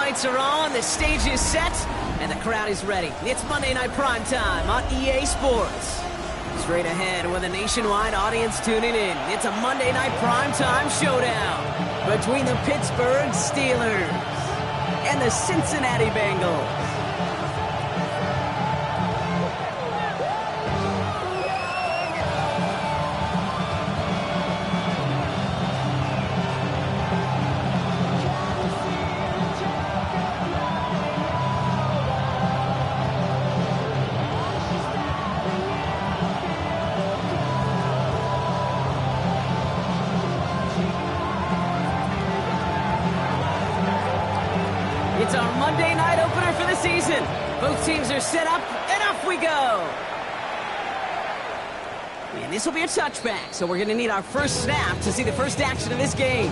lights are on, the stage is set, and the crowd is ready. It's Monday Night Primetime on EA Sports. Straight ahead with a nationwide audience tuning in, it's a Monday Night Primetime showdown between the Pittsburgh Steelers and the Cincinnati Bengals. It's our Monday night opener for the season. Both teams are set up, and off we go. And this will be a touchback, so we're going to need our first snap to see the first action of this game.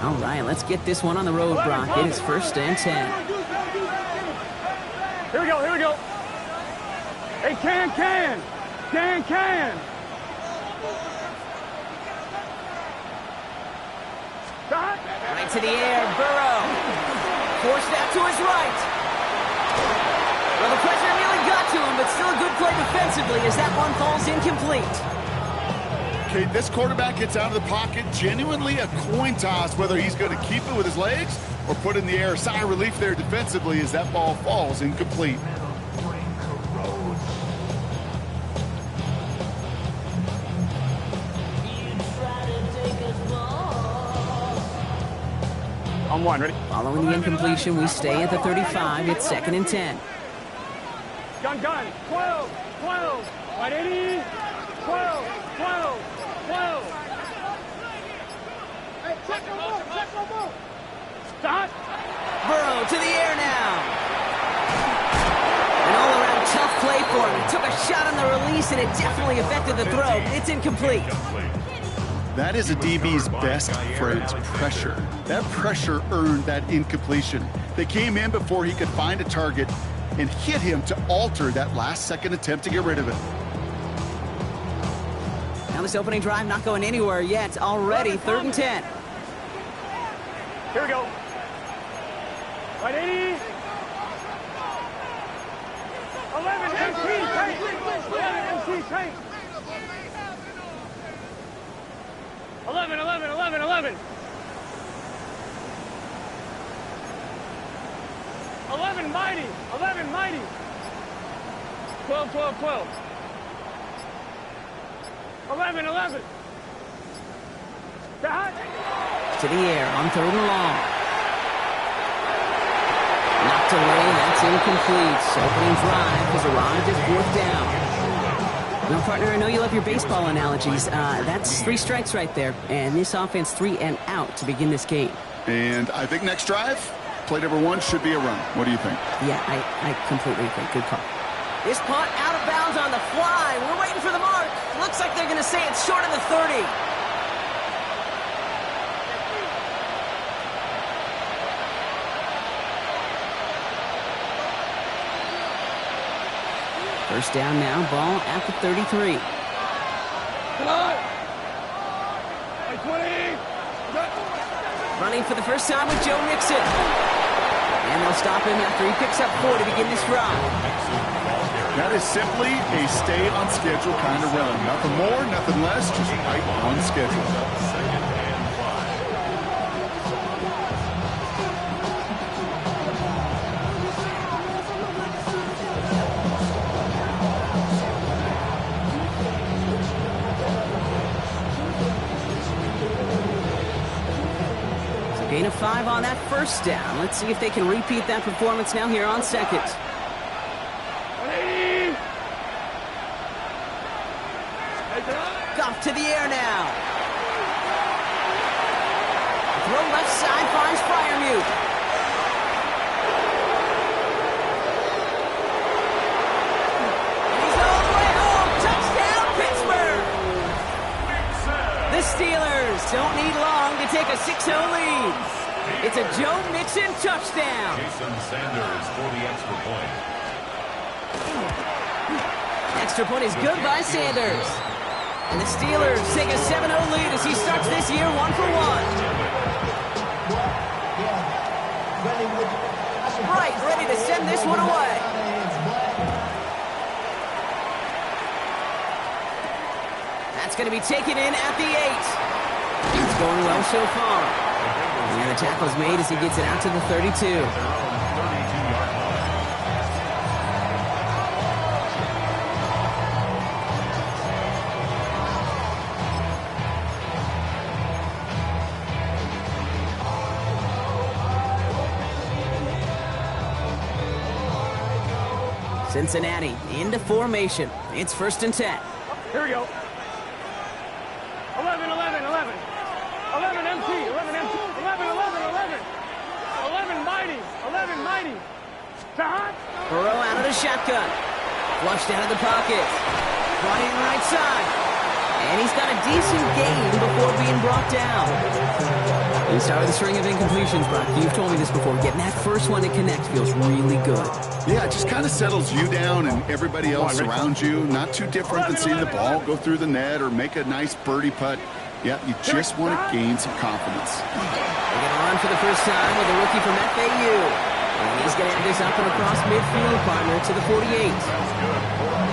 All right, let's get this one on the road, Brock. It is 1st and 10. Here we go, here we go. Hey, can. Right to the air, Burrow. Forced out to his right. Well, the pressure nearly got to him, but still a good play defensively as that one falls incomplete. Okay, this quarterback gets out of the pocket, genuinely a coin toss whether he's going to keep it with his legs or put it in the air. Sigh of relief there defensively as that ball falls incomplete. On one, ready? Following the incompletion, we stay at the 35. It's 2nd and 10. Gun. 12. Right 80. 12. Hey, check no more. Stop. Burrow to the air now. An all-around tough play for him. He took a shot on the release, and it definitely affected the throw. It's incomplete. That is a DB's best friend, pressure. That pressure earned that incompletion. They came in before he could find a target and hit him to alter that last-second attempt to get rid of it. Now this opening drive not going anywhere yet. Already 3rd and 10. Here we go. Right 80. 11 MC tank. 11 MC tank. 11. 11 mighty. 12. 11. Dot. To the air on 3rd and long. Knocked away, that's incomplete. Opening drive has arrived at 4th down. Now, partner, I know you love your baseball analogies. That's 3 strikes right there. And this offense 3 and out to begin this game. And I think next drive, play number 1 should be a run. What do you think? Yeah, I completely agree. Good call. This punt out of bounds on the fly. We're waiting for the mark. Looks like they're going to say it's short of the 30. First down now, ball at the 33. Running for the first time with Joe Mixon. And they'll stop him after he picks up 4 to begin this drive. That is simply a stay on schedule kind of run. Nothing more, nothing less, just right on schedule. Gain of 5 on that first down. Let's see if they can repeat that performance now here on 2nd. Goff to the air now. Throw left side finds Freiermuth. And he's all the way home. Touchdown, Pittsburgh. The Steelers don't need long to take a 6-0 lead. It's a Joe Mixon touchdown. Jason Sanders for the extra point. Extra point is good by Sanders. And the Steelers take a 7-0 lead as he starts this year 1 for 1. Right, ready to send this one away. That's going to be taken in at the 8. It's going well so far. And the tackle's made as he gets it out to the 32. Cincinnati into formation. It's 1st and 10. Here we go. 11, 11, 11. 11 MT, 11 MT, 11, 11, 11. 11 mighty, 11 mighty. John. Burrow out of the shotgun. Flushed out of the pocket. Brought in right side. And he's got a decent gain before being brought down. You start with a string of incompletions, Brock. You've told me this before. Getting that first one to connect feels really good. Yeah, it just kind of settles you down and everybody else around you. Not too different than seeing the ball go through the net or make a nice birdie putt. Yeah, you just want to gain some confidence. They're going to run for the first time with a rookie from FAU. And he's going to have this up and across midfield, partner, to the 48.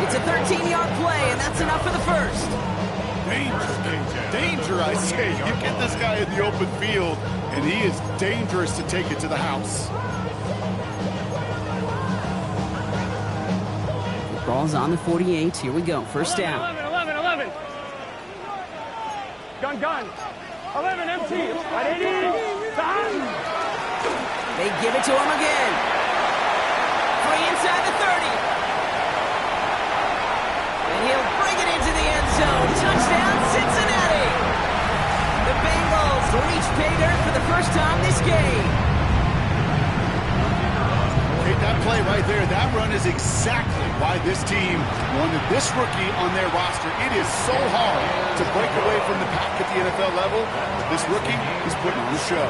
It's a 13-yard play, and that's enough for the first. Danger, I say. You get this guy in the open field, and he is dangerous to take it to the house. The ball's on the 48. Here we go. First down. 11, 11, 11. Gun, gun. 11 MT. At 80. John. They give it to him again. Free inside the 30. And he'll bring it into the end zone. Touchdown, Cincinnati. The Bengals reach pay dirt for the first time this game. Okay, that play right there, that run is exactly why this team wanted this rookie on their roster. It is so hard to break away from the pack at the NFL level. This rookie is putting on a show.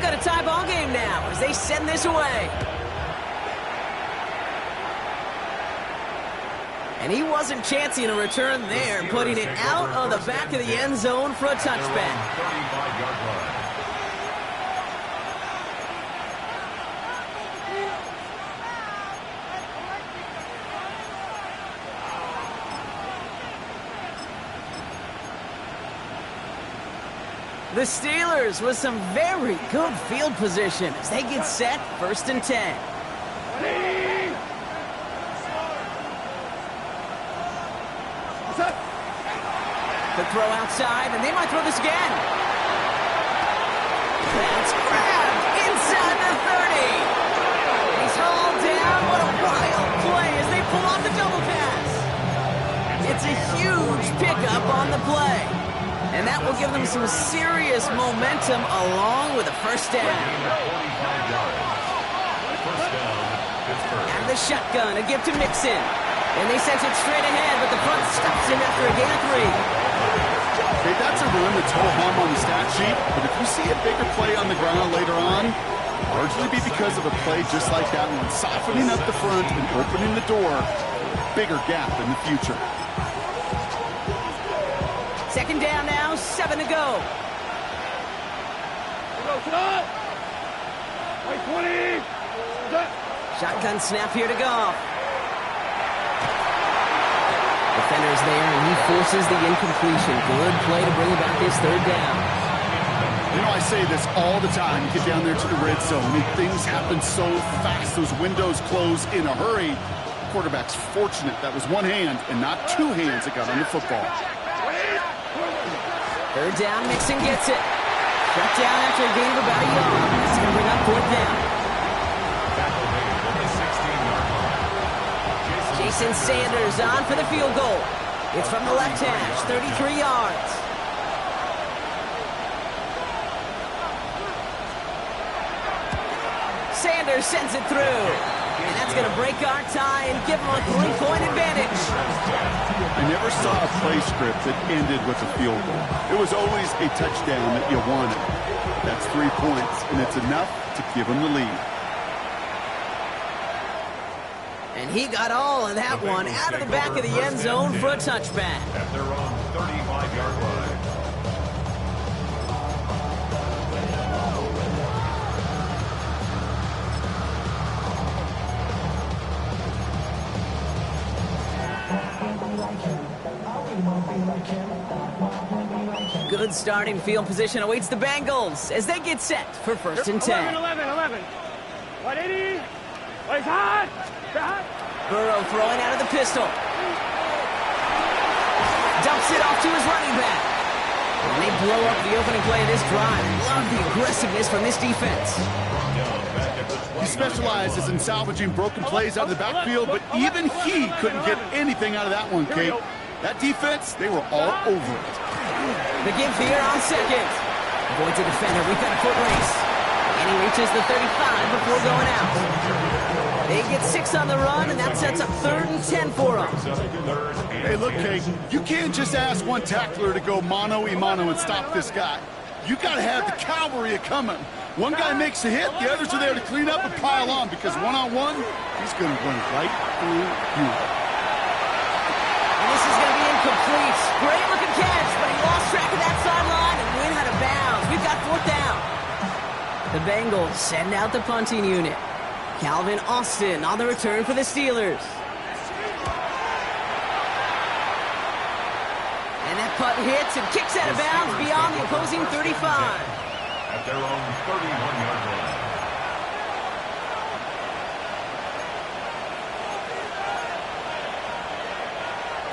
Got a tie ball game now as they send this away. And he wasn't chancing a return there, putting it out of the back of the end zone for a touchback. 35-yard line. The Steelers with some very good field position as they get set, 1st and 10. The throw outside, and they might throw this again. That's grabbed inside the 30. He's hauled down. What a wild play as they pull off the double pass. It's a huge pickup on the play. And that will give them some serious momentum along with a first down. Out of the shotgun, a give to Mixon. And they sent it straight ahead, but the front stops him after a gain of 3. Okay, that's a run that's ho-hum on the stat sheet, but if you see a bigger play on the ground later on, largely be because of a play just like that one, softening up the front and opening the door, bigger gap in the future. Second down now, 7 to go. Wait, 20. Shotgun snap here to Goff. Defender's there, and he forces the incompletion. Good play to bring about this third down. You know, I say this all the time. You get down there to the red zone, and things happen so fast. Those windows close in a hurry. The quarterback's fortunate that was one hand and not two hands that got on the football. Third down, Mixon gets it. Shut down after a gain of about a yard. It's going to bring up fourth down. Jason Sanders on for the field goal. It's from the left hash, 33 yards. Sanders sends it through. And that's going to break our tie and give them a 3-point advantage. I never saw a play script that ended with a field goal. It was always a touchdown that you wanted. That's 3 points, and it's enough to give them the lead. And he got all of that one out of the back of the end zone for a touchback. At their own 35-yard line. Good starting field position awaits the Bengals as they get set for 1st and 10. 11. 180. Oh, he's hot. Burrow throwing out of the pistol. Dumps it off to his running back. And they blow up the opening play of this drive. Love the aggressiveness from this defense. He specializes in salvaging broken plays out of the backfield, but even he couldn't get anything out of that one, Kate. That defense, they were all over it. The give here on second. Avoids a defender. We've got a foot race. And he reaches the 35 before going out. They get 6 on the run, and that sets up 3rd and 10 for them. Hey, look, Kate, you can't just ask one tackler to go mano-a-mano and stop this guy. You got to have the cavalry coming. One guy makes a hit, the others are there to clean up and pile on, because one-on-one, he's going to run right through you. And this is going to be incomplete. Great looking catch, but he lost track of that sideline and went out of bounds. We've got 4th down. The Bengals send out the punting unit. Calvin Austin on the return for the Steelers. And that punt hits and kicks out of bounds beyond the opposing 35. At their own 31-yard line.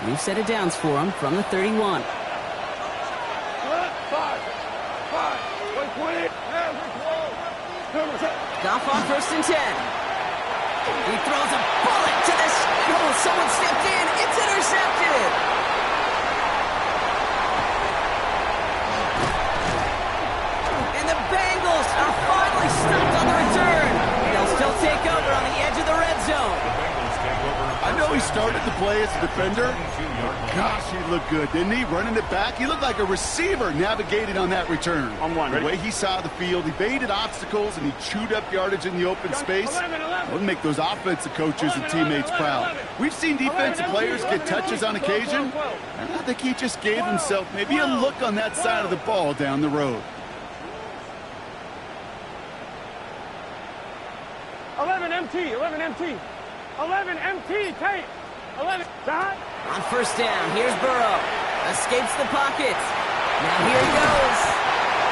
New set of downs for him from the 31. 5. 120. Goff on 1st and 10. He throws a bullet to this. Oh, someone stepped in. It's intercepted. And the Bengals are finally stopped on the return. They'll still take over on the edge of the red zone. I know he started to play as a defender. Gosh, he looked good, didn't he? Running it back. He looked like a receiver navigating on that return. The way he saw the field, he baited obstacles, and he chewed up yardage in the open space. It'll make those offensive coaches and teammates proud. We've seen defensive players get touches on occasion. And I think he just gave himself maybe a look on that side of the ball down the road. 11 MT. 11 MT, Kate. 11. On 1st down, here's Burrow. Escapes the pocket. Now here he goes.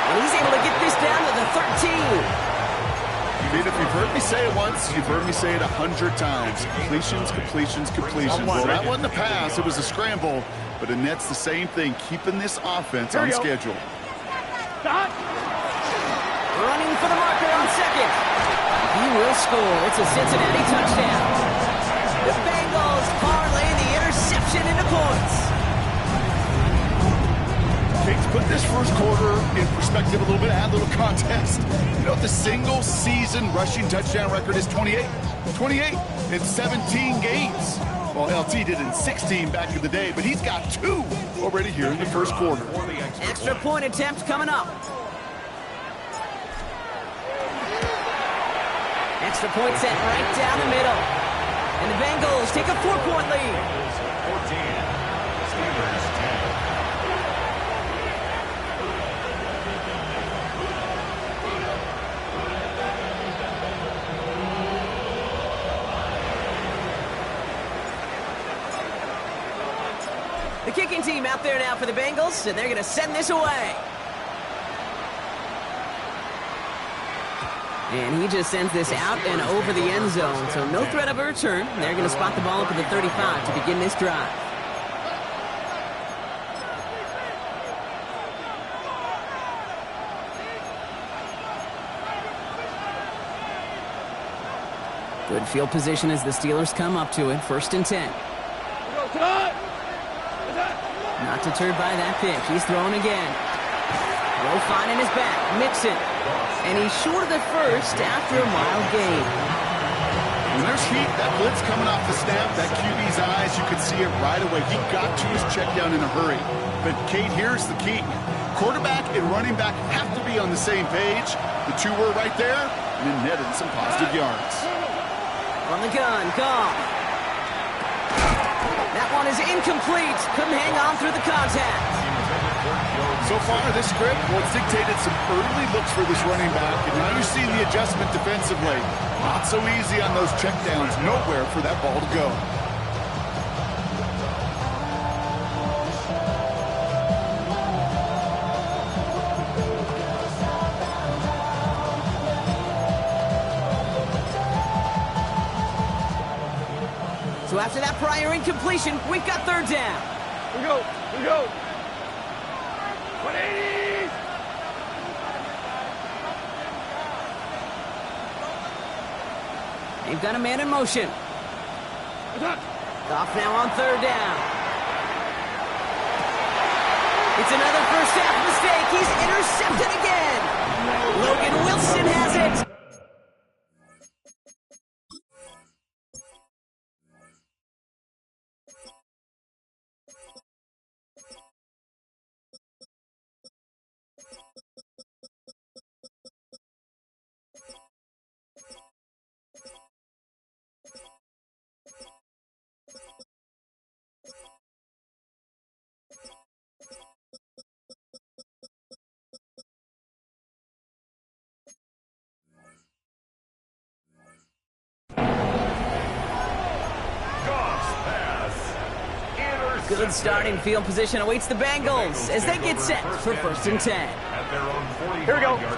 And he's able to get this down to the 13. I mean, if you've heard me say it once, you've heard me say it 100 times. Completions. Well, that wasn't a pass. It was a scramble. But Annette's the same thing, keeping this offense on schedule. Running for the marker on second. He will score. It's a Cincinnati touchdown. The Bengals parlay the interception into points. Okay, to put this first quarter in perspective a little bit, add a little context. You know, the single season rushing touchdown record is 28. 28 in 17 games. Well, LT did in 16 back in the day, but he's got 2 already here in the first quarter. Extra point attempt coming up. Extra point set right down the middle. And the Bengals take a 4-point lead. 14. Steelers 10. The kicking team out there now for the Bengals, and they're going to send this away. And he just sends this out and over the end zone, so no threat of a return. They're going to spot the ball up at the 35 to begin this drive. Good field position as the Steelers come up to it. 1st and 10. Not deterred by that pitch. He's throwing again. Low fine in his back. Mixon. And he's short of the first after a mile gain. When there's heat, that blitz coming off the snap, that QB's eyes, you could see it right away. He got to his check down in a hurry. But, Kate, here's the key. Quarterback and running back have to be on the same page. The two were right there, and it netted some positive yards. From the gun, Goff. That one is incomplete. Couldn't hang on through the contact. So far, this script, well, it's dictated some early looks for this running back, and now you're seeing the adjustment defensively. Not so easy on those checkdowns. Nowhere for that ball to go. So after that prior incompletion, we've got third down. We go. 180. They've got a man in motion. Goff now on third down. It's another first half mistake. He's intercepted again. Logan Wilson has it. Good starting field position awaits the Bengals as they get set for 1st and 10. Here we go. Blown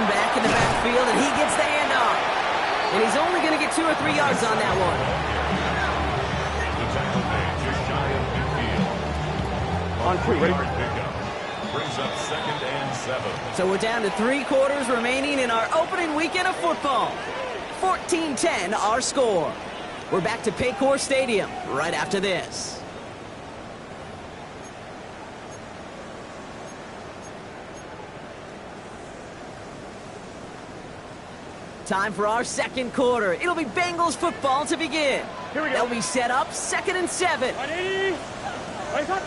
back in the backfield, and he gets the handoff. And he's only going to get 2 or 3 yards on that one. On 2, ready? Brings up 2nd and 7. So we're down to 3 quarters remaining in our opening weekend of football. 14-10 our score. We're back to Paycor Stadium right after this. Time for our second quarter. It'll be Bengals football to begin. Here we go. They'll be set up 2nd and 7. 180. Right up.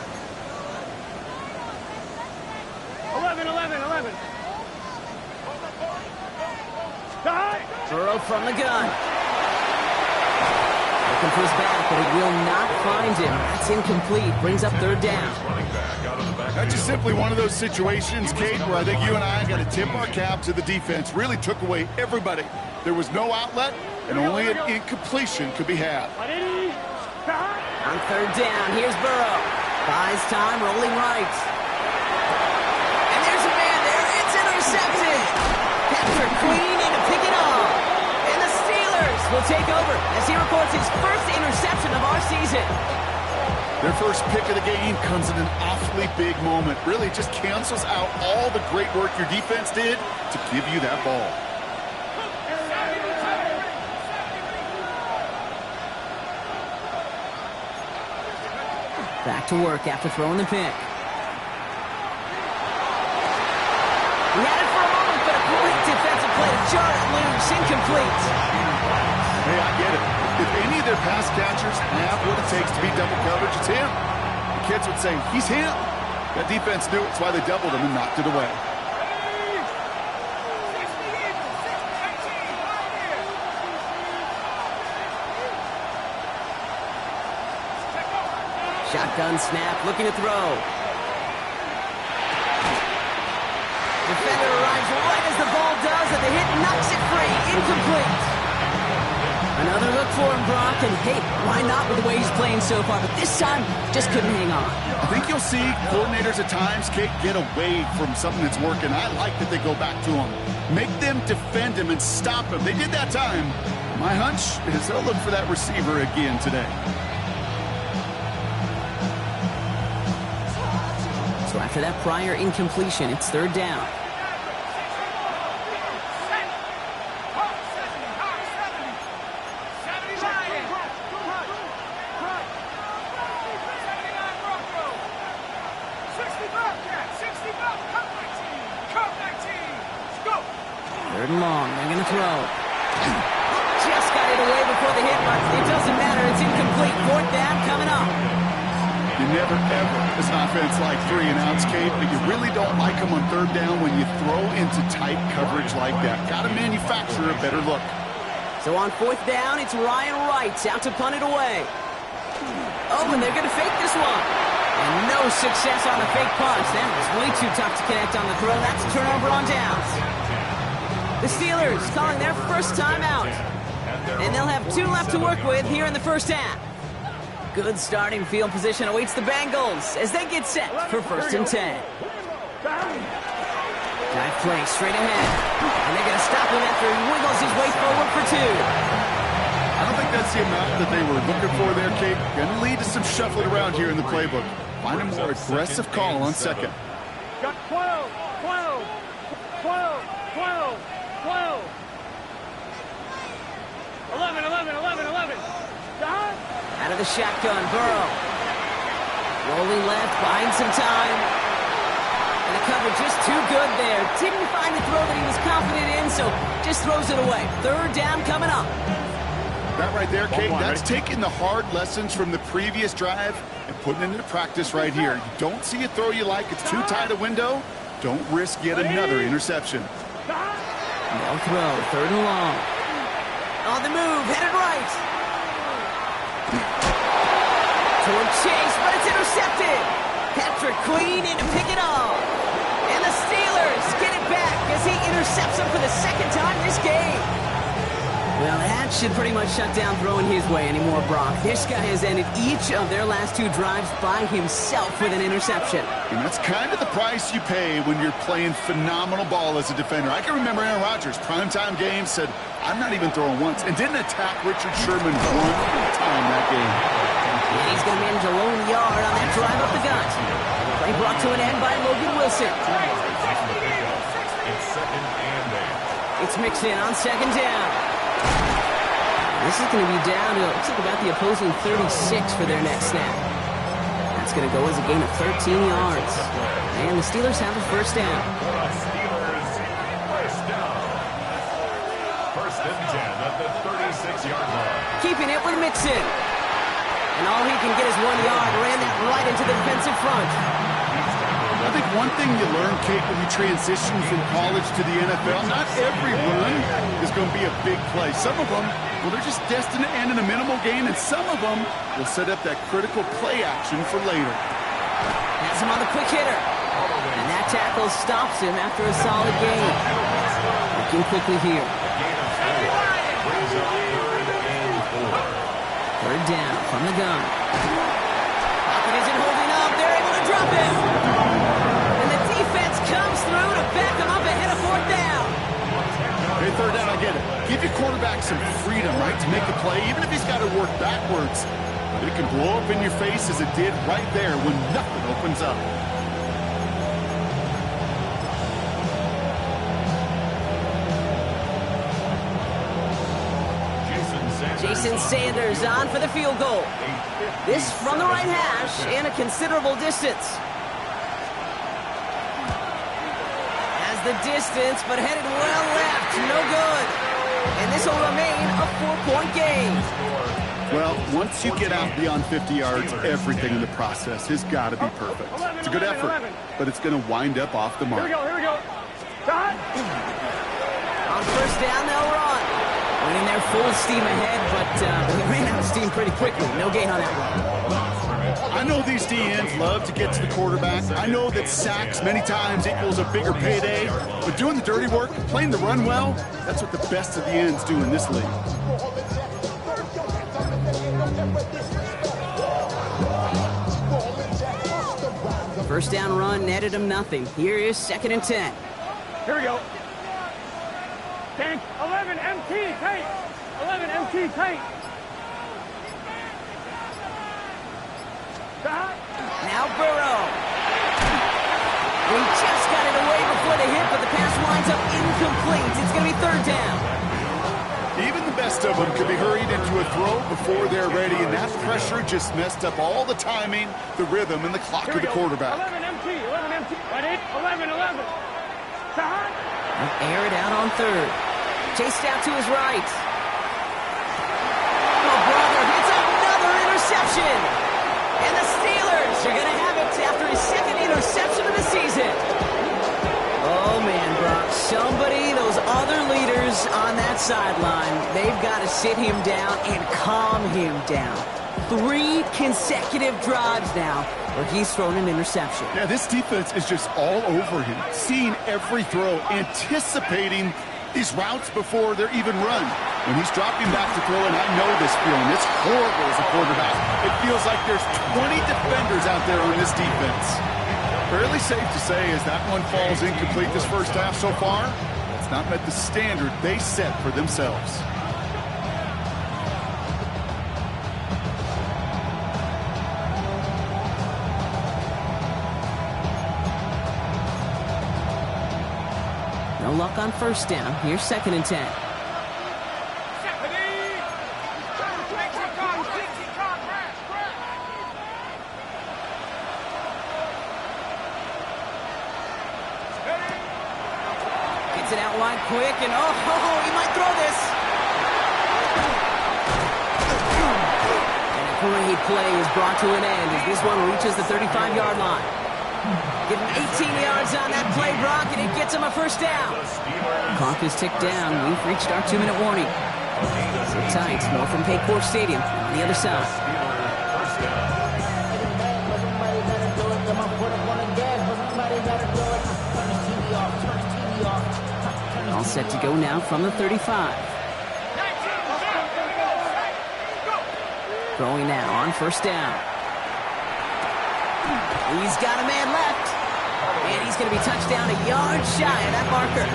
11. Burrow from the gun. Looking for his back, but he will not find him. That's incomplete. Brings up third down. That's just simply one of those situations, Kate, where I think you and I got to tip our cap to the defense. Really took away everybody. There was no outlet, and only an incompletion could be had. On third down, here's Burrow. Buys time, rolling right. And there's a man there. It's intercepted. Patrick Queen in to pick it off. And the Steelers will take over as he records his first interception of our season. Their first pick of the game comes in an awfully big moment. Really just cancels out all the great work your defense did to give you that ball. Back to work after throwing the pick. He had it for a moment, but a quick defensive play to jar it loose. Incomplete. Hey, I get it. If any of their pass catchers have what it takes to beat double coverage, it's him. The kids would say, he's him. That defense knew it. That's why they doubled him and knocked it away. Shotgun snap, looking to throw. Defender arrives right as the ball does, and the hit knocks it free. Incomplete. Another look for him, Brock, and hey, why not with the way he's playing so far? But this time, just couldn't hang on. I think you'll see coordinators at times, Kate, get away from something that's working. I like that they go back to him. Make them defend him and stop him. They did that time. My hunch is they'll look for that receiver again today. So after that prior incompletion, it's third down. Third and long. They're going to throw. Just got it away before the hit, but it doesn't matter. It's incomplete. Fourth down coming up. You never, ever, as an offense, like 3 and outs, Kate, but you really don't like them on third down when you throw into tight coverage like that. Got to manufacture a better look. So on fourth down, it's Ryan Wright out to punt it away. Oh, and they're going to fake this one. And no success on the fake punch. That was way too tough to connect on the throw. That's a turnover on downs. The Steelers calling their first time out. And they'll have 2 left to work with here in the first half. Good starting field position awaits the Bengals as they get set for first and 10. Dive play straight ahead. And they're going to stop him after he wiggles his way forward for 2. I don't think that's the amount that they were looking for there, Kate. Going to lead to some shuffling around here in the playbook. Find a more aggressive call on second. Got 12, 12, 12, 12, 12. 11, 11, 11, 11. Dot. Out of the shotgun, Burrow. Rolling left, buying some time. And the cover just too good there. Didn't find a throw that he was confident in, so just throws it away. Third down coming up. That right there, Kate, that's taking the hard lessons from the previous drive and putting it into practice right here. You don't see a throw you like, it's too tight a window, don't risk yet another interception. No throw, third and long. On the move, headed right. Toward Chase, but it's intercepted. Patrick Queen in to pick it off. And the Steelers get it back as he intercepts him for the second time this game. Well, that should pretty much shut down throwing his way anymore, Brock. This guy has ended each of their last 2 drives by himself with an interception. And that's kind of the price you pay when you're playing phenomenal ball as a defender. I can remember Aaron Rodgers, primetime game, said, I'm not even throwing once, and didn't attack Richard Sherman 1 time that game. And he's going to manage a lone yard on that drive up the gut. Play brought to an end by Logan Wilson. It's second and 8. It's Mixon on second down. This is going to be down to, looks like about the opposing 36 for their next snap. That's going to go as a gain of 13 yards. And the Steelers have a first down. Steelers first down. First and 10 at the 36-yard line. Keeping it with Mixon. And all he can get is 1 yard. Ran that right into the defensive front. I think one thing you learn, Kate, when you transition from college to the NFL, not every run is going to be a big play. Some of them, well, they're just destined to end in a minimal gain, and some of them will set up that critical play action for later. Has him on the quick hitter. And that tackle stops him after a solid gain. Looking quickly here. Third down from the gun. Pocket isn't holding up. They're able to drop him. And the defense comes through to back him up ahead of fourth down. Hey, third down, I get it. Give your quarterback some freedom, right, to make the play, even if he's got to work backwards. But it can blow up in your face as it did right there when nothing opens up. Jason Sanders on for the field goal. This from the right hash and a considerable distance. Has the distance, but headed well left. No good. And this will remain a 4-point game. Well, once you get out beyond 50 yards, everything in the process has got to be perfect. It's a good effort, but it's going to wind up off the mark. Here we go. Dot. On first down, they'll run. Went in there full steam ahead, but he ran out of steam pretty quickly. No gain on that run. I know these DNs love to get to the quarterback. I know that sacks many times equals a bigger payday, but doing the dirty work, playing the run well, that's what the best of the ends do in this league. First down run netted him nothing. Here is second and 10. Here we go. Tank, 11 MT, tank. 11 MT, tank. Now Burrow. He just got it away before the hit, but the pass winds up incomplete. It's going to be third down. Even the best of them could be hurried into a throw before they're ready, and that pressure just messed up all the timing, the rhythm, and the clock of the quarterback. 11 MT, 11 MT. Ready? 11. They'll air it out on third. Chased out to his right. Oh, brother, it's another interception. And the Steelers are going to have it after his second interception of the season. Oh, man, Brock, those other leaders on that sideline, they've got to sit him down and calm him down. 3 consecutive drives now where he's thrown an interception. Yeah, this defense is just all over him, seeing every throw, anticipating these routes before they're even run. When he's dropping back to throw, and I know this feeling, it's horrible as a quarterback. It feels like there's 20 defenders out there on this defense. Fairly safe to say as that one falls incomplete this first half so far, it's not met the standard they set for themselves. No luck on first down. Here's 2nd and 10. Gets it out wide quick, and he might throw this. And a great play is brought to an end as this one reaches the 35-yard line. Give him 18 yards on that play, Brock, and it gets him a first down. Clock is ticked down. We've reached our 2-minute warning. Sit tight. More from Paycor Stadium on the other side. All set to go now from the 35. Throwing now on first down. He's got a man left. And he's going to be touched down a yard shy of that marker.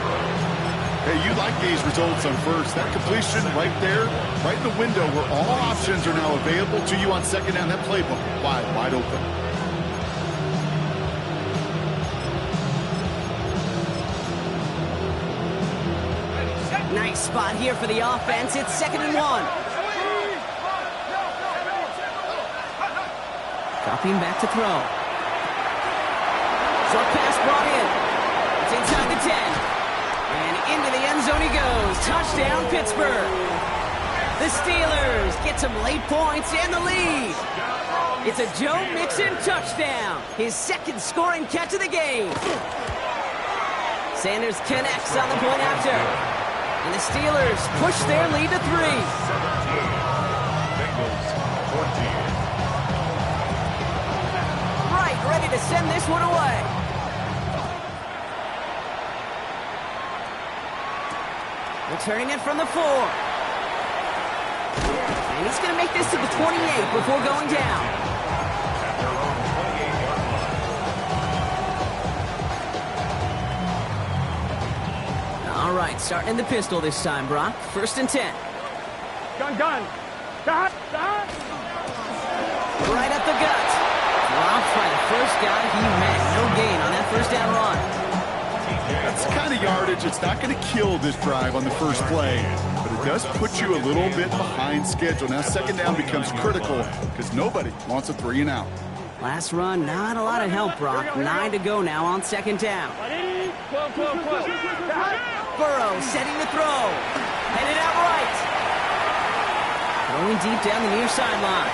Hey, you like these results on first. That completion right there, right in the window where all options are now available to you on second down. That playbook wide open. Nice spot here for the offense. It's 2nd and 1. Dropping back to throw. Short pass brought in. It's inside the 10. And into the end zone he goes. Touchdown, Pittsburgh. The Steelers get some late points and the lead. It's a Joe Mixon touchdown. His 2nd scoring catch of the game. Sanders connects on the point after. And the Steelers push their lead to 3. 17. Bengals 14. Ready to send this one away. Returning it from the 4. And he's going to make this to the 28 before going down. All right, starting in the pistol this time, Brock. 1st and 10. Gun. Stop. Right up the gut. Dropped by the first guy he met. No gain on that first down run. That's the kind of yardage. It's not going to kill this drive on the first play, but it does put you a little bit behind schedule. Now 2nd down becomes critical because nobody wants a 3 and out. Last run, not a lot of help, Brock. 9 to go now on 2nd down. Burrow setting the throw. Headed out right. Throwing deep down the near sideline.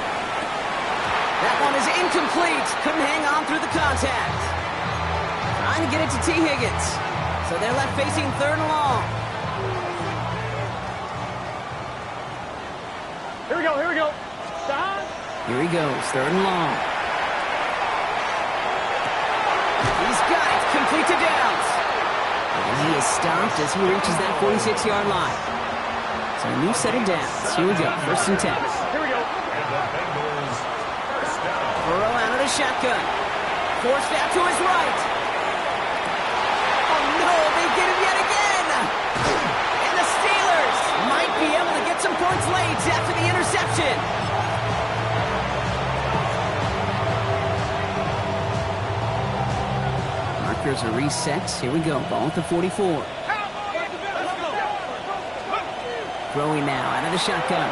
That one is incomplete. Couldn't hang on through the contact. Trying to get it to T. Higgins. So they're left facing 3rd and long. Here we go. Stop. Here he goes, 3rd and long. He's got it. Complete to Downs. And he is stopped as he reaches that 46-yard line. So a new set of downs. Here we go, 1st and 10. Here we go. And the Bengals first down. Burrow out of the shotgun. Forced out to his right. Oh no, they get him yet again. And the Steelers might be able to get some points late after the interception. Markers are reset. Here we go, ball at the 44. Throwing now out of the shotgun.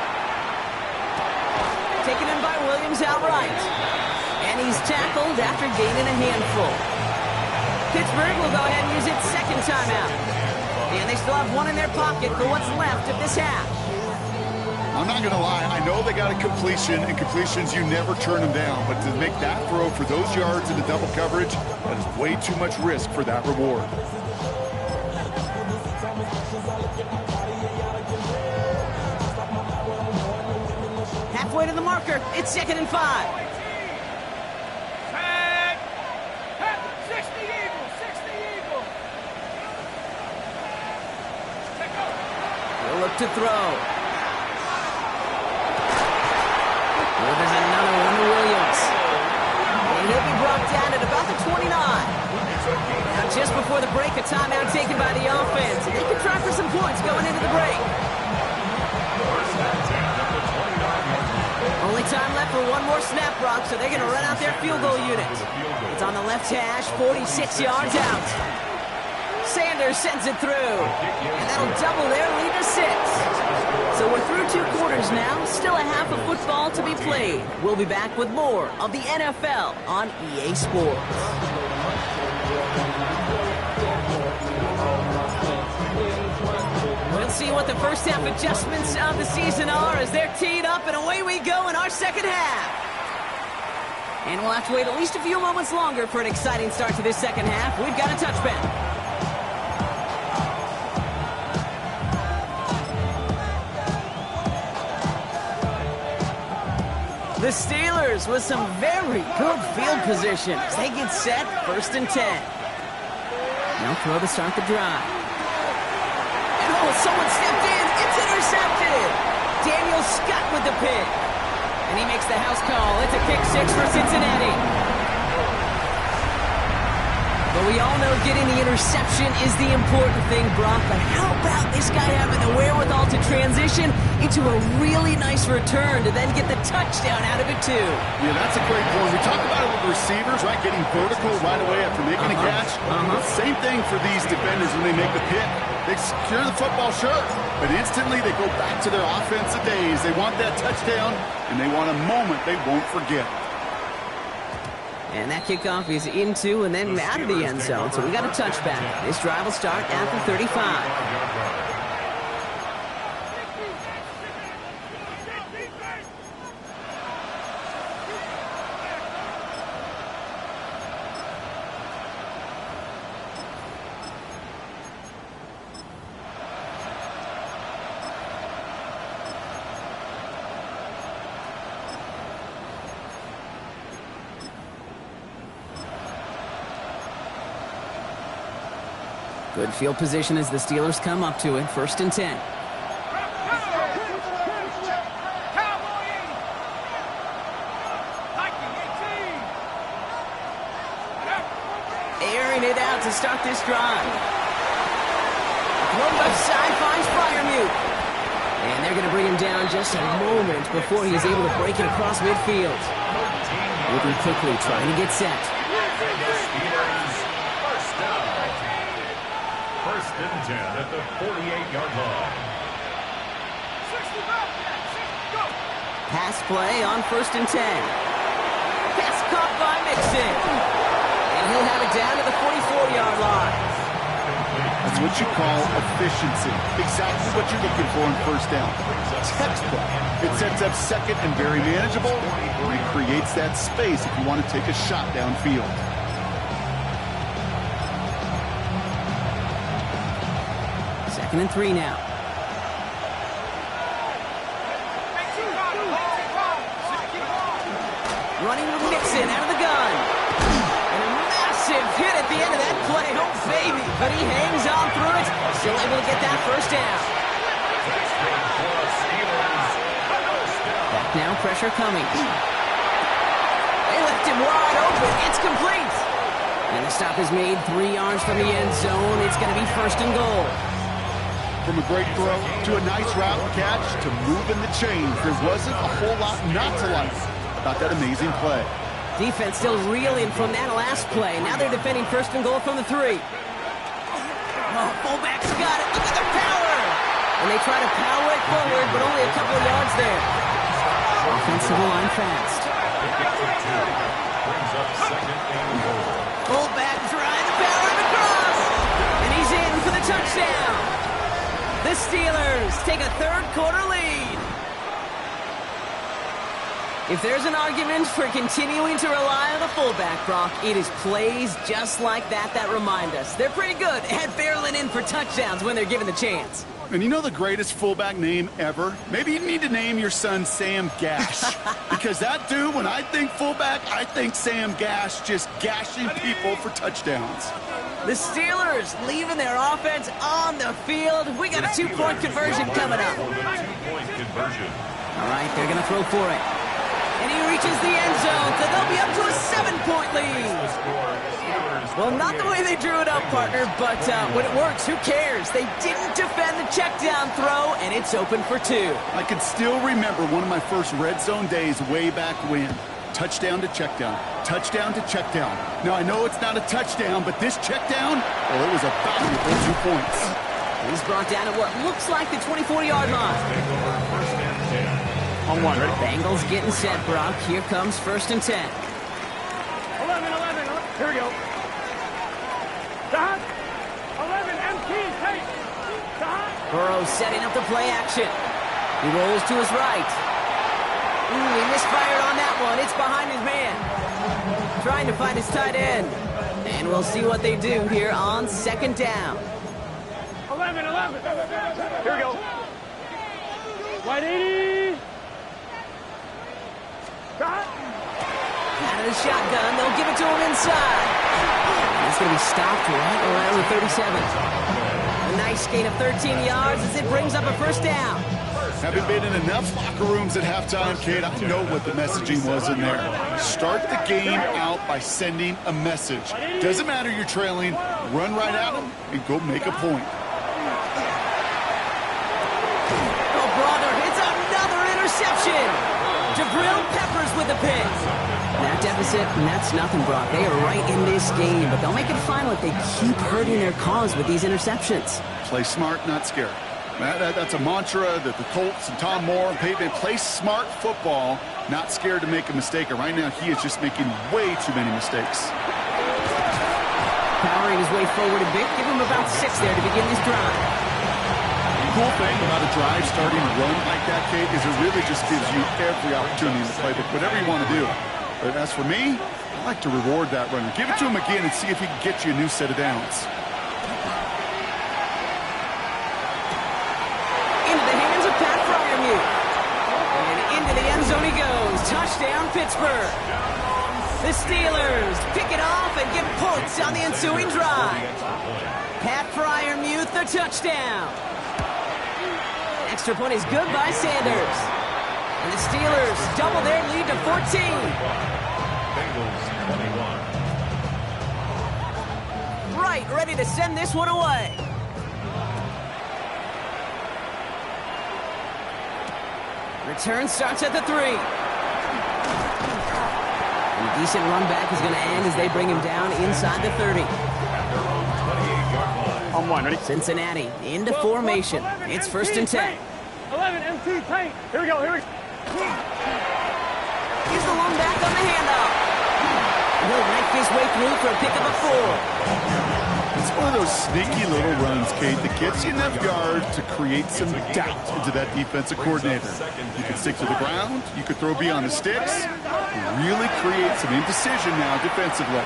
Taken in by Williams outright. And he's tackled after gaining a handful. Pittsburgh will go ahead and use its 2nd timeout. And they still have one in their pocket for what's left of this half. I'm not going to lie. I know they got a completion, and completions, you never turn them down. But to make that throw for those yards into double coverage, that is way too much risk for that reward. Halfway to the marker. It's 2nd and 5. 60 Eagles, 60 Eagles. He'll look to throw. Well, there's another one to Williams. And he'll be brought down at about the 29. Now, just before the break, a timeout taken by the offense. And they can try for some points going into the break. Only time left for one more snap, Brock, so they're going to run out their field goal unit. It's on the left hash, 46 yards out. Sanders sends it through, and that'll double their lead to 6. So we're through 2 quarters now, still a half of football to be played. We'll be back with more of the NFL on EA Sports. We'll see what the first half adjustments of the season are as they're teed up, and away we go in our second half. And we'll have to wait at least a few moments longer for an exciting start to this second half. We've got a touchback. The Steelers with some very good field position as they get set, 1st and 10. Now throw to start the drive. And oh, someone stepped in. It's intercepted. Daniel Scott with the pick. And he makes the house call. It's a kick 6 for Cincinnati. But we all know getting the interception is the important thing, Brock. But how about this guy having the wherewithal to transition into a really nice return to then get the touchdown out of it, too? Yeah, that's a great point. We talk about it with receivers, right? Getting vertical right away after making a catch. Same thing for these defenders when they make the pick. They secure the football, sure, but instantly they go back to their offensive days. They want that touchdown, and they want a moment they won't forget. And that kickoff is into and then out of the end zone. So we got a touchback. This drive will start at the 35. Good field position as the Steelers come up to it. 1st and 10. Airing it out to start this drive. One left side finds Freiermuth. And they're going to bring him down just a moment before he's able to break it across midfield. Moving quickly, trying to get set. 1st and 10 at the 48-yard line. Pass play on 1st and 10. Pass caught by Mixon. And he'll have it down to the 44-yard line. That's what you call efficiency. Exactly what you're looking for in 1st down. Textbook. It sets up 2nd and very manageable. And it creates that space if you want to take a shot downfield. 2nd and 3 now. Running with Mixon out of the gun. And a massive hit at the end of that play. Oh, baby. But he hangs on through it. Still able to get that 1st down. Back now, pressure coming. They left him wide open. It's complete. And the stop is made 3 yards from the end zone. It's going to be 1st and goal. From a great throw to a nice route catch to moving the chains, there wasn't a whole lot not to like about that amazing play. Defense still reeling from that last play. Now they're defending 1st and goal from the 3. Oh, fullback's got it. Look at the power. And they try to power it forward, but only a couple of yards there. Offensive line fast. Fullback trying to power it across. And he's in for the touchdown. touchdown. The Steelers take a third-quarter lead. If there's an argument for continuing to rely on the fullback, Brock, it is plays just like that that remind us. They're pretty good at barreling in for touchdowns when they're given the chance. And you know the greatest fullback name ever? Maybe you need to name your son Sam Gash. Because that dude, when I think fullback, I think Sam Gash just gashing people for touchdowns. The Steelers leaving their offense on the field. We got a two-point conversion coming up. All right, they're going to throw for it. And he reaches the end zone, so they'll be up to a 7-point lead. Well, not the way they drew it up, partner, but when it works, who cares? They didn't defend the check down throw, and it's open for 2. I can still remember one of my first red zone days way back when. Touchdown to check down. Touchdown to check down. Now, I know it's not a touchdown, but this check down, well, it was a valuable 2 points. He's brought down at what looks like the 24-yard line. On 1, ready? Bengals getting set, Brock. Here comes 1st and 10. 11. Here we go. Dot. 11, MT, take. Dot. Burrow setting up the play action. He rolls to his right. Ooh, he misfired on that one. It's behind his man. Trying to find his tight end. And we'll see what they do here on 2nd down. 11. Here we go. Wide 80. Dot. Out of the shotgun, they'll give it to him inside. It's going to be stopped right around the 37. A nice gain of 13 yards as it brings up a 1st down. Having been in enough locker rooms at halftime, Kate, I know what the messaging was in there. Start the game out by sending a message. Doesn't matter you're trailing, run right at them and go make a point. Oh, brother, it's another interception. Jabril Peppers with the pick. That deficit, and that's nothing, Brock. They are right in this game, but they'll make it final if they keep hurting their cause with these interceptions. Play smart, not scared. That's a mantra that the Colts and Tom Moore and Peyton play smart football, not scared to make a mistake. And right now, he is just making way too many mistakes. Powering his way forward a bit. Give him about 6 there to begin this drive. The cool thing about a drive starting to run like that, Kate, is it really just gives you every opportunity in the playbook, whatever you want to do. But as for me, I like to reward that runner. Give it to him again and see if he can get you a new set of downs. Into the hands of Pat Fryermuth. And into the end zone he goes. Touchdown, Pittsburgh. The Steelers pick it off and get points on the ensuing drive. Pat Fryermuth, the touchdown. Extra point is good by Sanders. And the Steelers double their lead to 14. Bengals 21. Right, ready to send this one away. Return starts at the 3. And a decent run back is going to end as they bring him down inside the 30. On 1, ready? Cincinnati into formation. It's 1st and 10. 11, MT, tank. Here we go. Here's the lone back on the handoff. He'll make his way through for a pickup of 4. It's one of those sneaky little runs, Kate, that gets you enough yards to create some doubt into that defensive coordinator. You can stick to the ground. You could throw beyond the sticks. Really create some indecision now defensively.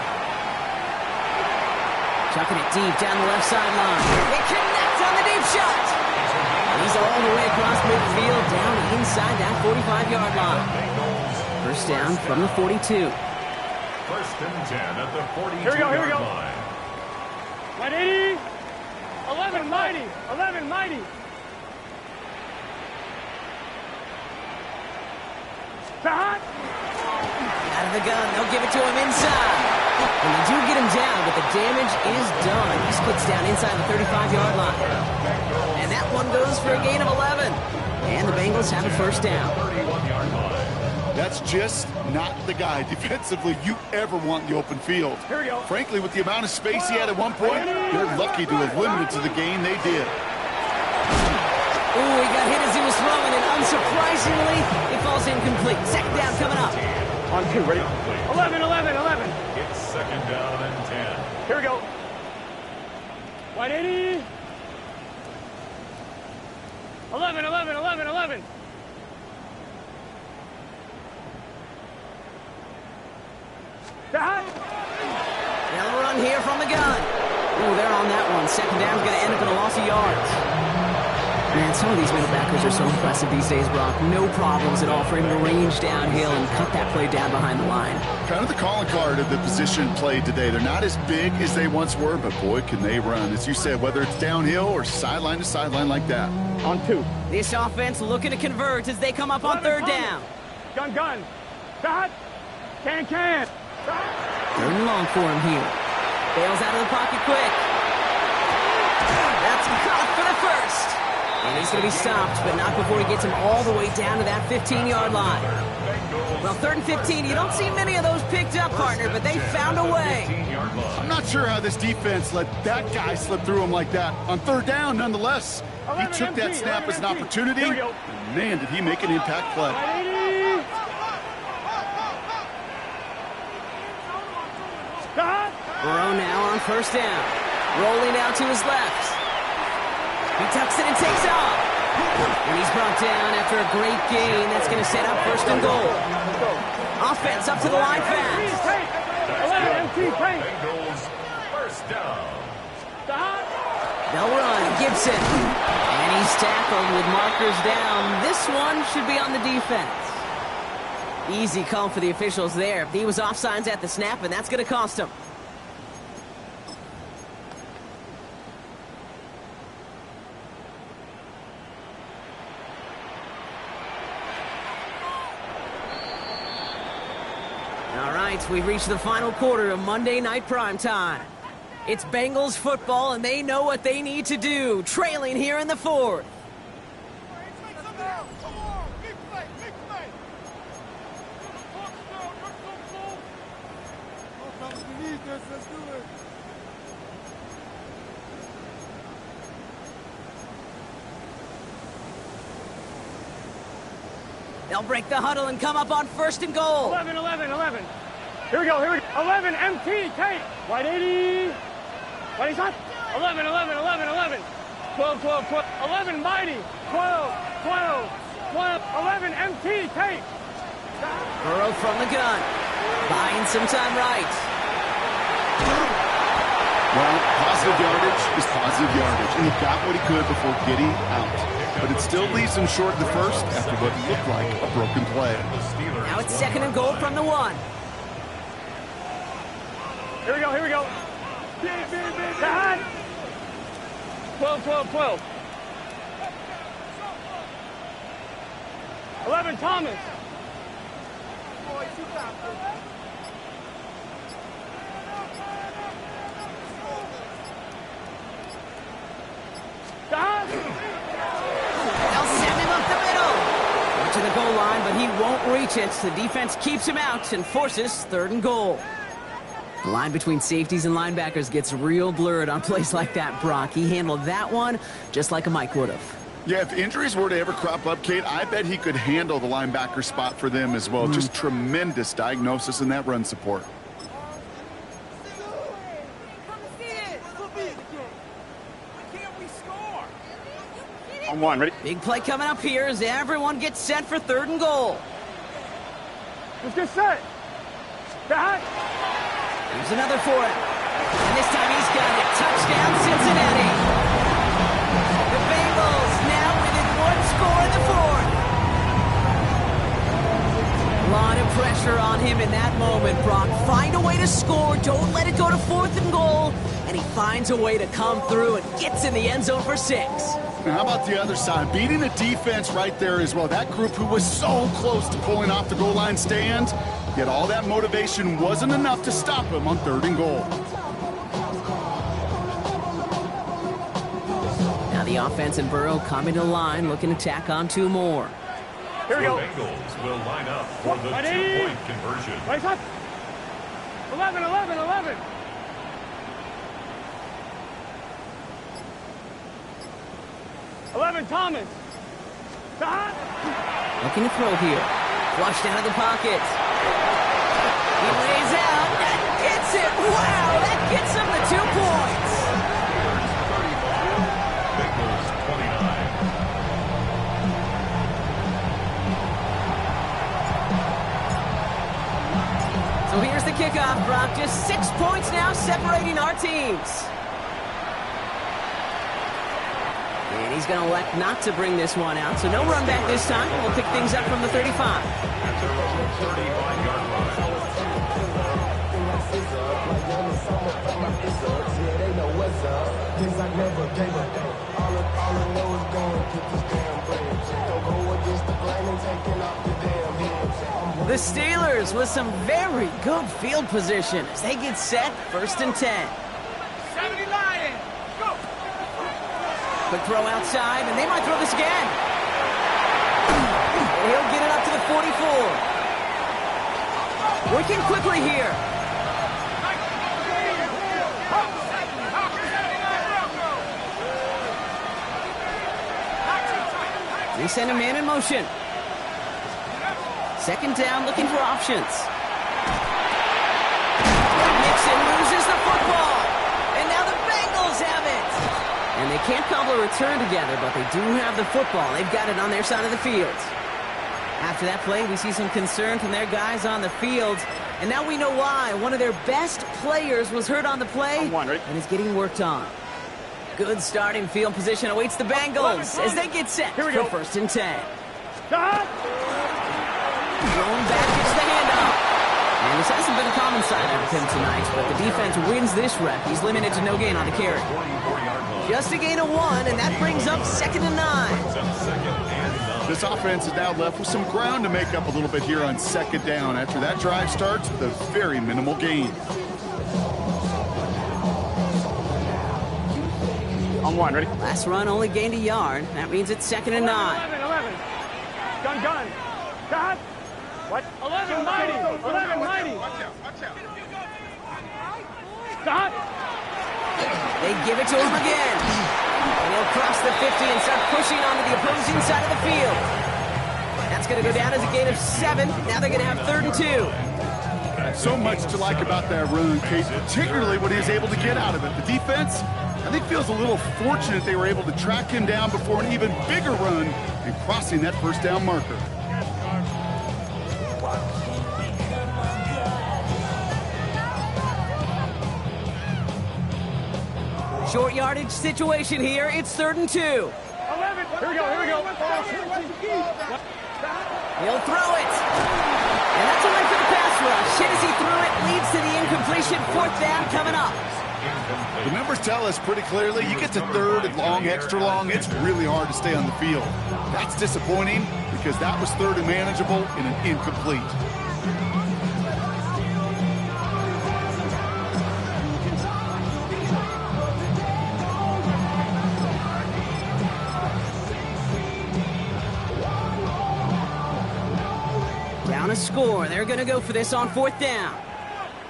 Chucking it deep down the left sideline. It connects on the deep shot. He's all the way across midfield, down inside that 45-yard line. 1st down from the 42. 1st and 10 at the 42-yard line. 180. 11, mighty. 11, mighty. Shot. Out of the gun, they'll give it to him inside. And they do get him down, but the damage is done. He splits down inside the 35-yard line. And that one goes for a gain of 11. And the Bengals have a 1st down. That's just not the guy defensively you ever want in the open field. Here we go. Frankly, with the amount of space he had at one point, they're lucky to have limited to the game they did. Ooh, he got hit as he was throwing, and unsurprisingly, it falls incomplete. 2nd down coming up. On 2, ready? 11. It's 2nd down and 10. Here we go. 180. 11, 11, 11, 11. They'll run here from the gun. Oh, they're on that one. Second down's going to end up in a loss of yards. Man, some of these middle backers are so impressive these days, Brock. No problems at all for him to range downhill and cut that play down behind the line. Kind of the calling card of the position played today. They're not as big as they once were, but boy, can they run. As you said, whether it's downhill or sideline to sideline like that. On 2. This offense looking to convert as they come up on third down. Gun, gun. Shot. Can. Third and long for him here. Bails out of the pocket quick. That's caught for the first. And he's going to be stopped, but not before he gets him all the way down to that 15-yard line. Well, 3rd and 15, you don't see many of those picked up, partner, but they found a way. I'm not sure how this defense let that guy slip through him like that. On third down, nonetheless, he took that snap as an opportunity. And man, did he make an impact play. Burrow now on first down. Rolling out to his left. He tucks it and takes off. And he's brought down after a great gain. That's going to set up 1st and goal. Offense up to the line fast. 11 MT, Bengals, first down. They'll run. Gibson. And he's tackled with markers down. This one should be on the defense. Easy call for the officials there. He was offsides at the snap, and that's going to cost him. All right, we've reached the final quarter of Monday Night Primetime. It's Bengals football, and they know what they need to do, trailing here in the 4th. They'll break the huddle and come up on 1st and goal. 11, 11, 11. Here we go. 11 MT, Kate. White 80. Whitey shot. 11, 11, 11, 11. 12, 12, 12. 11 Mighty. 12, 12, 12. 11 MT, Kate. Burrow from the gun. Buying some time right. Well, positive yardage is positive yardage, and he got what he could before getting out. But it still leaves him short of the first after what looked like a broken play. Now it's 2nd and goal from the 1. Here we go, here we go. 12, 12, 12. 11 Thomas. To the goal line, but he won't reach it. The defense keeps him out and forces 3rd and goal. The line between safeties and linebackers gets real blurred on plays like that, Brock. He handled that one just like a Mike would have. Yeah, if injuries were to ever crop up, Kate, I bet he could handle the linebacker spot for them as well. Just tremendous diagnosis in that run support. On 1, ready? Big play coming up here as everyone gets set for 3rd and goal. Let's get set. Here's another for him. And this time he's got it. Touchdown, Cincinnati. The Bengals now within 1 score in the 4th. A lot of pressure on him in that moment, Brock. Find a way to score. Don't let it go to 4th and goal. And he finds a way to come through and gets in the end zone for 6. Now, how about the other side? Beating the defense right there as well. That group who was so close to pulling off the goal line stand, yet all that motivation wasn't enough to stop him on 3rd and goal. Now the offense and Burrow coming to the line, looking to tack on 2 more. Here we go. The Bengals will line up for the 2-point conversion. Right shot. 11, 11, 11. Thomas. Looking to throw here. Flushed out of the pocket. He lays out. That gets it. Wow, that gets him the 2 points. Bengals 29. kickoff, Brock. Just 6 points now separating our teams. And he's going to elect not to bring this one out, so no run back this time. We'll pick things up from the 35. At their own 35-yard line. The Steelers with some very good field position as they get set, 1st and 10. 70 Lions, go! Quick throw outside, and they might throw this again. He'll get it up to the 44. Working quickly here. They send a man in motion. 2nd down, looking for options. Nixon loses the football. And now the Bengals have it. And they can't cobble a return together, but they do have the football. They've got it on their side of the field. After that play, we see some concern from their guys on the field. And now we know why. One of their best players was hurt on the play and is getting worked on. Good starting field position awaits the Bengals as they get set for 1st and 10. Stop! Thrown back, gets the handoff. And this hasn't been a common side of him tonight, but the defense wins this rep. He's limited to no gain on the carry. Just a gain of 1, and that brings up 2nd and 9. This offense is now left with some ground to make up a little bit here on 2nd down after that drive starts with a very minimal gain. On 1, ready? Last run only gained a yard. That means it's 2nd and 9. 11. Gun. Stop! What? 11 mighty! 11 mighty! Watch out! Stop! They give it to him again. And he'll cross the 50 and start pushing onto the opposing side of the field. That's going to go down as a gain of 7. Now they're going to have 3rd and 2. So much to like about that run, Kate, particularly what he was able to get out of it. The defense, I think, feels a little fortunate they were able to track him down before an even bigger run and crossing that 1st down marker. Short yardage situation here. It's 3rd and 2. 11. Here we go. He'll throw it. And that's a win for the pass rush. As he threw it, leads to the incompletion. 4th down coming up. The numbers tell us pretty clearly, you get to 3rd and long, extra long, it's really hard to stay on the field. That's disappointing because that was 3rd and manageable and an incomplete. Down a score. They're going to go for this on 4th down.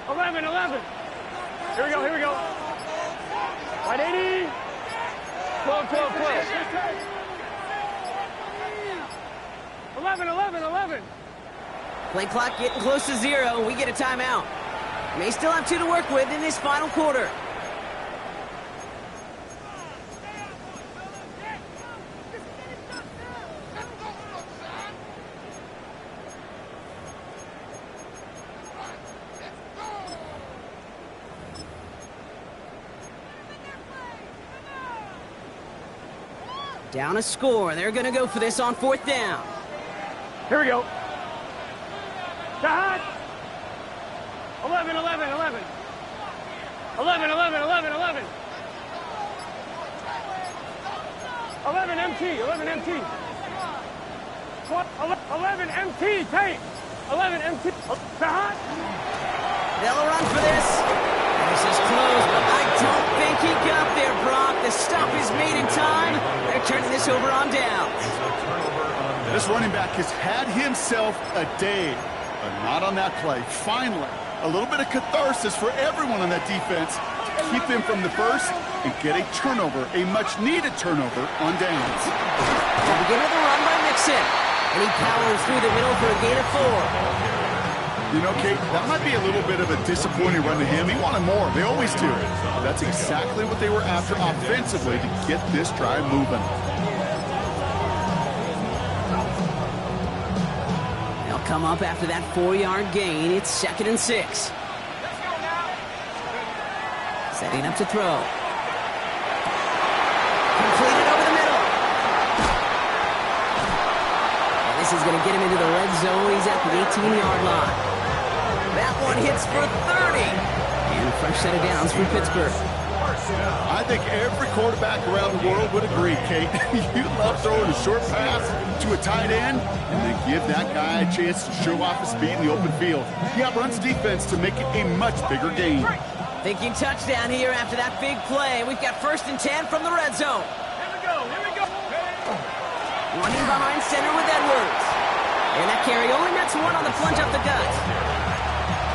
11. Here we go. 180. 12. 11. Play clock getting close to 0. We get a timeout. May still have 2 to work with in this final quarter. Down a score. They're going to go for this on 4th down. Here we go. Stop! 11. 11 MT. 11 MT. Tape. 11 MT. Stop! They'll run for this. This is close, but I don't think he got there, Brock. The stop is made in time. They're turning this over on downs. This running back has had himself a day, but not on that play. Finally, a little bit of catharsis for everyone on that defense to keep them from the first and get a turnover, a much-needed turnover on downs. We'll begin with a run by Mixon, and he powers through the middle for a gain of 4. You know, Kate, that might be a little bit of a disappointing run to him. He wanted more. They always do. That's exactly what they were after offensively to get this drive moving. They'll come up after that 4-yard gain. It's 2nd and 6. Setting up to throw. Completed over the middle. And this is going to get him into the red zone. He's at the 18-yard line. That one hits for 30. And a fresh set of downs for Pittsburgh. I think every quarterback around the world would agree, Kate. You love throwing a short pass to a tight end and then give that guy a chance to show off his speed in the open field. He outruns defense to make it a much bigger game. Thinking touchdown here after that big play. We've got 1st and 10 from the red zone. Here we go, here we go. Running behind center with Edwards. And that carry only nets one on the plunge up the gut.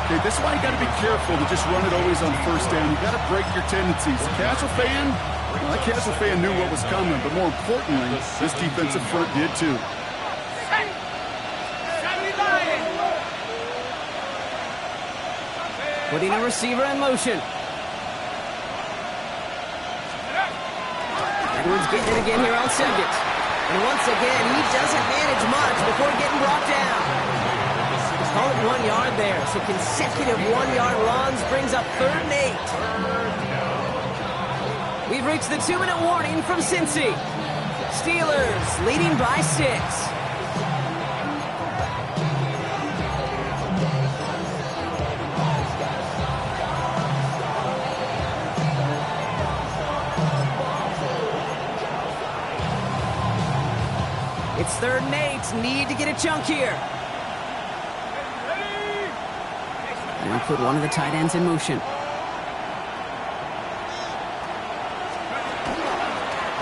Okay, this is why you got to be careful to just run it always on 1st down. You got to break your tendencies. The casual fan, well, that casual fan knew what was coming, but more importantly, this defensive front did too. Putting a receiver in motion. Edwards getting it again here on 2nd. And once again, he doesn't manage much before getting brought down. Call it 1 yard there. So consecutive 1-yard runs brings up 3rd and 8. We've reached the 2-minute warning from Cincy. Steelers leading by 6. It's 3rd and 8. Need to get a chunk here. Now put one of the tight ends in motion.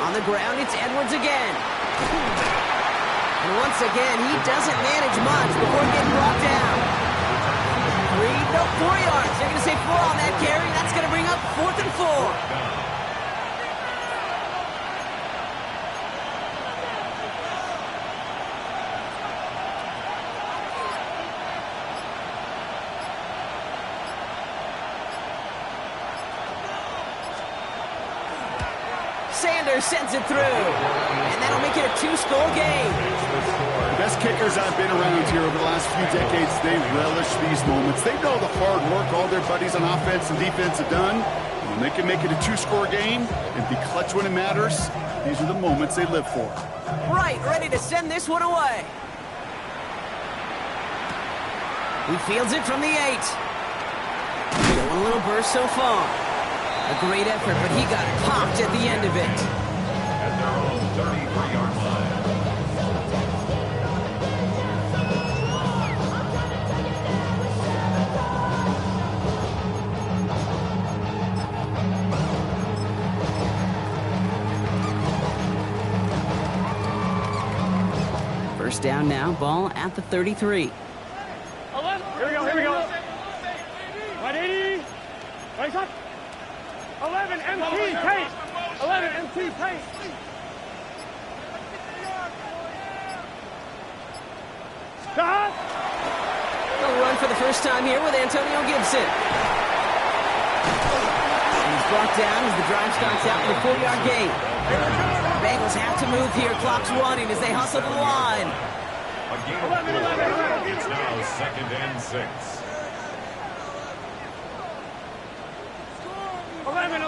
On the ground, it's Edwards again. And once again, he doesn't manage much before getting brought down. 4 yards. They're going to say 4 on that carry. That's going to bring up 4th and 4. Sanders sends it through, and that'll make it a 2-score game. The best kickers I've been around here over the last few decades, they relish these moments. They know the hard work all their buddies on offense and defense have done. When they can make it a 2-score game and be clutch when it matters, these are the moments they live for. Right, ready to send this one away. He fields it from the 8. Showing a little burst so far. A great effort, but he got popped at the end of it. At their own 33-yard line. First down now, ball at the 33. 11. Here we go, here we go. 180. Right up. 11 MT Tate. 11 MT Tate. Stop. They'll run for the first time here with Antonio Gibson. And he's brought down as the drive starts out with a 4-yard gain. Bengals have to move here. Clock's running as they hustle the line. A game of 4. It's now 2nd and 6. 11.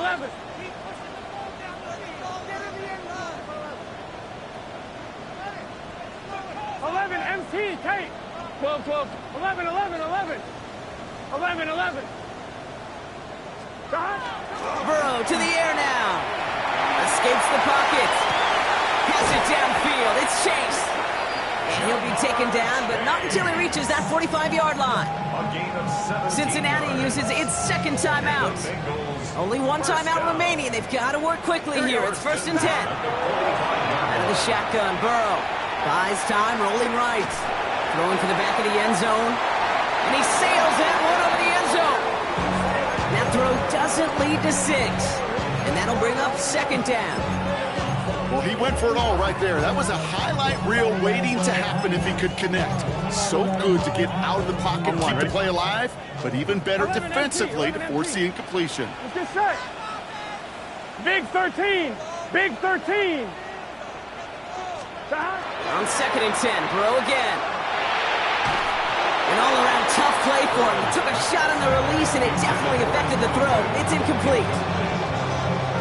11 MT Tate. 12. 11. Stop. Burrow to the air now. Escapes the pocket. Has it downfield. It's Chase. And he'll be taken down, but not until he reaches that 45-yard line. A gain of 17 Cincinnati yards. uses its 2nd timeout. Only 1 timeout remaining. They've got to work quickly here. It's 1st and 10. Out of the shotgun, Burrow buys time, rolling right. Throwing for the back of the end zone. And he sails that one over the end zone. That throw doesn't lead to 6. And that'll bring up 2nd down. Well, he went for it all right there. That was a highlight reel waiting to happen if he could connect. So good to get out of the pocket, keep the play alive, but even better defensively to force the incompletion. Let's get set. Big 13. Big 13. Stop. On 2nd and 10, Burrow again. An all-around tough play for him. He took a shot on the release, and it definitely affected the throw. It's incomplete.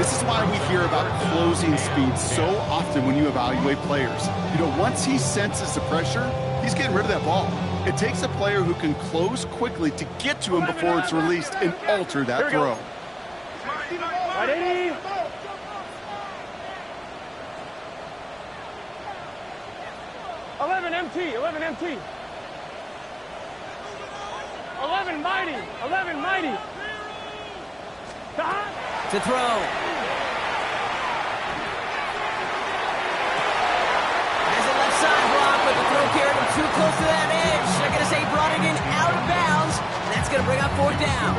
This is why we hear about closing speed so often when you evaluate players. You know, once he senses the pressure, he's getting rid of that ball. It takes a player who can close quickly to get to him before it's released and alter that throw. Right 80. MT, 11 MT. 11 mighty, 11 mighty. To throw. Has a left side block, but the throw carried him too close to that edge. They're going to say brought it in out of bounds, and that's going to bring up 4th down.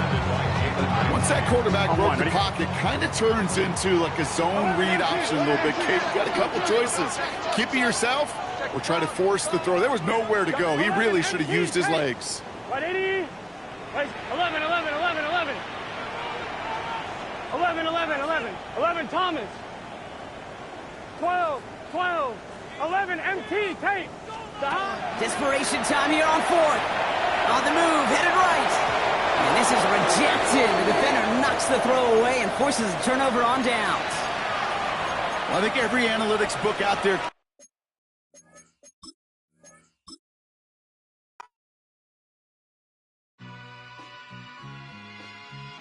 Once that quarterback broke the pocket, kind of turns into like a zone read option a little bit. Kate, you got a couple choices. Keep it yourself or try to force the throw. There was nowhere to go. He really should have used his legs. Right 80. Right, 11, 11, 11, 11. 11, 11, 11. 11 Thomas. 12, 12. 11 MT, Tate. Desperation time here on 4th. On the move, headed right. And this is rejected. The defender knocks the throw away and forces a turnover on downs. Well, I think every analytics book out there